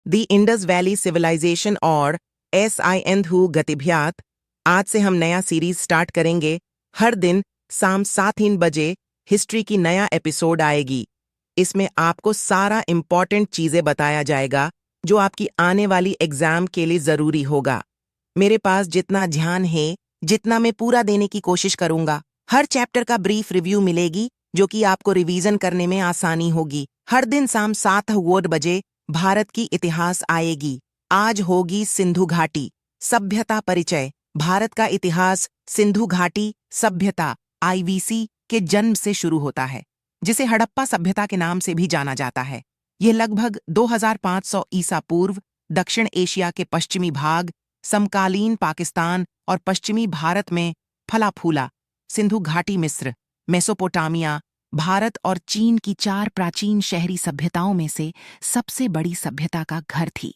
The Indus valley civilisation और SINधु गतिभ्यात। आज से हम नया सीरीज स्टार्ट करेंगे। हर दिन शाम 7:03 हिस्ट्री की नया एपिसोड आएगी। इसमें आपको सारा इम्पॉर्टेंट चीजें बताया जाएगा जो आपकी आने वाली एग्जाम के लिए जरूरी होगा। मेरे पास जितना ध्यान है, जितना मैं पूरा देने की कोशिश करूंगा। हर चैप्टर का ब्रीफ रिव्यू मिलेगी जो कि आपको रिवीजन करने में आसानी होगी। हर दिन शाम 7:00 भारत की इतिहास आएगी। आज होगी सिंधु घाटी सभ्यता परिचय। भारत का इतिहास सिंधु घाटी सभ्यता IVC के जन्म से शुरू होता है, जिसे हड़प्पा सभ्यता के नाम से भी जाना जाता है। यह लगभग 2500 ईसा पूर्व दक्षिण एशिया के पश्चिमी भाग, समकालीन पाकिस्तान और पश्चिमी भारत में फला फूला। सिंधु घाटी मिस्र, मेसोपोटामिया, भारत और चीन की 4 प्राचीन शहरी सभ्यताओं में से सबसे बड़ी सभ्यता का घर थी।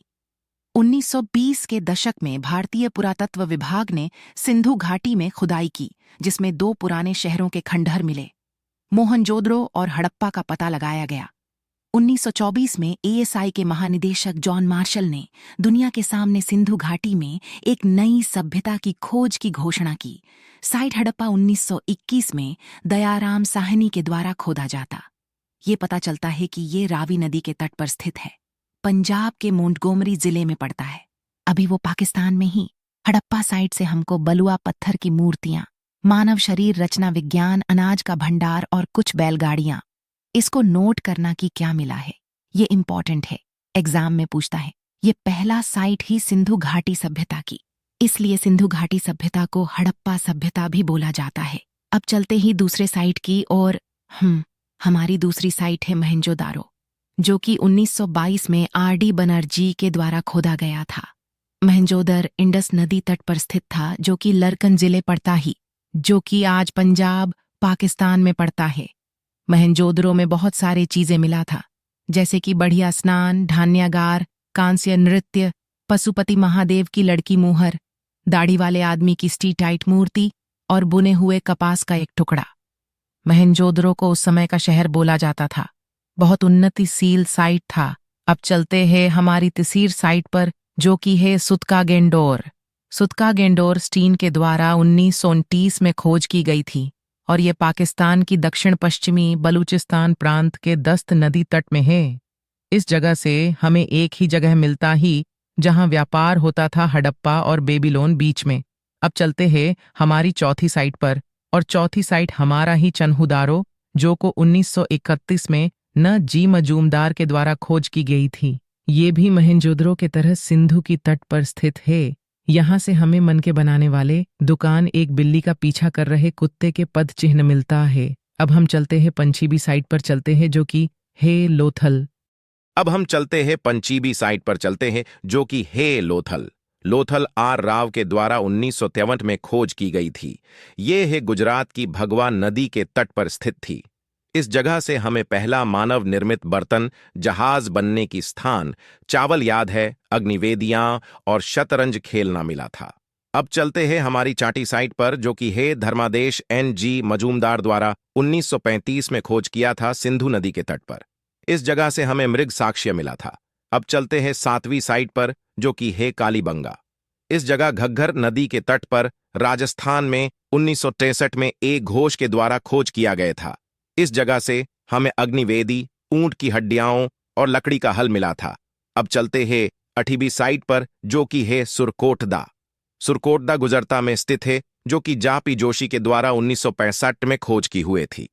1920 के दशक में भारतीय पुरातत्व विभाग ने सिंधु घाटी में खुदाई की, जिसमें 2 पुराने शहरों के खंडहर मिले। मोहनजोदड़ो और हड़प्पा का पता लगाया गया। 1924 में ASI के महानिदेशक जॉन मार्शल ने दुनिया के सामने सिंधु घाटी में एक नई सभ्यता की खोज की घोषणा की। साइट हड़प्पा 1921 में दयाराम साहनी के द्वारा खोदा जाता। ये पता चलता है कि ये रावी नदी के तट पर स्थित है। पंजाब के मोंटगोमरी जिले में पड़ता है। अभी वो पाकिस्तान में ही। हड़प्पा साइट से हमको बलुआ पत्थर की मूर्तियां, मानव शरीर रचना विज्ञान, अनाज का भंडार और कुछ बैलगाड़ियां। इसको नोट करना कि क्या मिला है, ये इंपॉर्टेंट है। एग्जाम में पूछता है। ये पहला साइट ही सिंधु घाटी सभ्यता की, इसलिए सिंधु घाटी सभ्यता को हड़प्पा सभ्यता भी बोला जाता है। अब चलते ही दूसरे साइट की और हमारी दूसरी साइट है मोहनजोदारो, जो कि 1922 में RD बनर्जी के द्वारा खोदा गया था। मोहनजोदड़ इंडस नदी तट पर स्थित था, जो कि लरकन जिले पड़ता ही, जो कि आज पंजाब पाकिस्तान में पड़ता है। मोहनजोदड़ो में बहुत सारी चीजें मिला था, जैसे कि बढ़िया स्नान, धान्यागार, कांस्य नृत्य, पशुपति महादेव की लड़की मुहर, दाढ़ी वाले आदमी की स्टीटाइट मूर्ति और बुने हुए कपास का एक टुकड़ा। मोहनजोदड़ो को उस समय का शहर बोला जाता था। बहुत उन्नतिशील साइट था। अब चलते हैं हमारी तीसरी साइट पर, जो कि है सुतकागेंडोर। सुतकागेंडोर स्टीन के द्वारा 1929 में खोज की गई थी और ये पाकिस्तान की दक्षिण पश्चिमी बलूचिस्तान प्रांत के दस्त नदी तट में है। इस जगह से हमें एक ही जगह मिलता ही जहां व्यापार होता था हड़प्पा और बेबीलोन बीच में। अब चलते हैं हमारी चौथी साइट पर, और चौथी साइट हमारा ही चन्हुदारो, जो को 1931 में G मजूमदार के द्वारा खोज की गई थी। ये भी मोहनजोदड़ो के तरह सिंधु की तट पर स्थित है। यहाँ से हमें मन के बनाने वाले दुकान, एक बिल्ली का पीछा कर रहे कुत्ते के पद चिन्ह मिलता है। अब हम चलते हैं पंचीबी साइट पर चलते हैं, जो कि है लोथल। अब हम चलते हैं पंचीबी साइट पर चलते हैं, जो कि है लोथल। लोथल R राव के द्वारा 1963 में खोज की गई थी। ये है गुजरात की भगवा नदी के तट पर स्थित थी। इस जगह से हमें पहला मानव निर्मित बर्तन, जहाज बनने की स्थान, चावल याद है, अग्निवेदियां और शतरंज खेलना मिला था। अब चलते हैं हमारी चाटी साइट पर, जो कि है धर्मादेश NG मजूमदार द्वारा 1935 में खोज किया था सिंधु नदी के तट पर। इस जगह से हमें मृग साक्ष्य मिला था। अब चलते हैं 7वीं साइट पर, जो कि है कालीबंगा। इस जगह घग्गर नदी के तट पर राजस्थान में 1963 में एक घोष के द्वारा खोज किया गया था। इस जगह से हमें अग्निवेदी, ऊंट की हड्डियां और लकड़ी का हल मिला था। अब चलते हैं 8वीं साइट पर, जो कि है सुरकोटदा। सुरकोटदा गुजरता में स्थित है, जो कि जापी जोशी के द्वारा 1965 में खोज की हुई थी।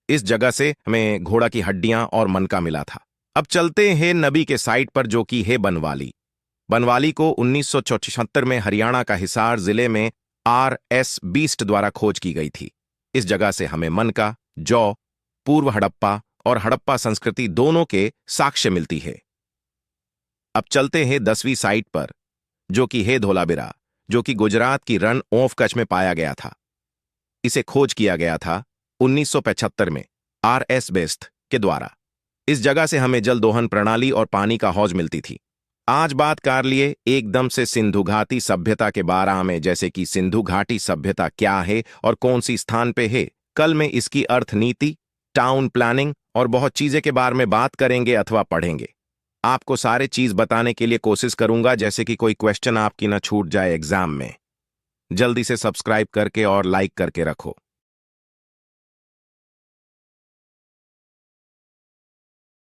इस जगह से हमें घोड़ा की हड्डियां और मनका मिला था। अब चलते हैं नबी के साइट पर, जो कि है बनवाली। बनवाली को 1976 में हरियाणा का हिसार जिले में RS बीस्ट द्वारा खोज की गई थी। इस जगह से हमें मनका, जौ, पूर्व हड़प्पा और हड़प्पा संस्कृति दोनों के साक्ष्य मिलती है। अब चलते हैं 10वीं साइट पर, जो कि है धोलाबिरा, जो कि गुजरात की रण ओफ कच्छ में पाया गया था। इसे खोज किया गया था 1975 में RS बेस्ट के द्वारा। इस जगह से हमें जल दोहन प्रणाली और पानी का हौज मिलती थी। आज बात कर लिए एकदम से सिंधु घाटी सभ्यता के बारे में, जैसे कि सिंधु घाटी सभ्यता क्या है और कौन सी स्थान पे है। कल में इसकी अर्थ नीति, टाउन प्लानिंग और बहुत चीजें के बारे में बात करेंगे अथवा पढ़ेंगे। आपको सारे चीज बताने के लिए कोशिश करूंगा, जैसे कि कोई क्वेश्चन आपकी ना छूट जाए एग्जाम में। जल्दी से सब्सक्राइब करके और लाइक करके रखो।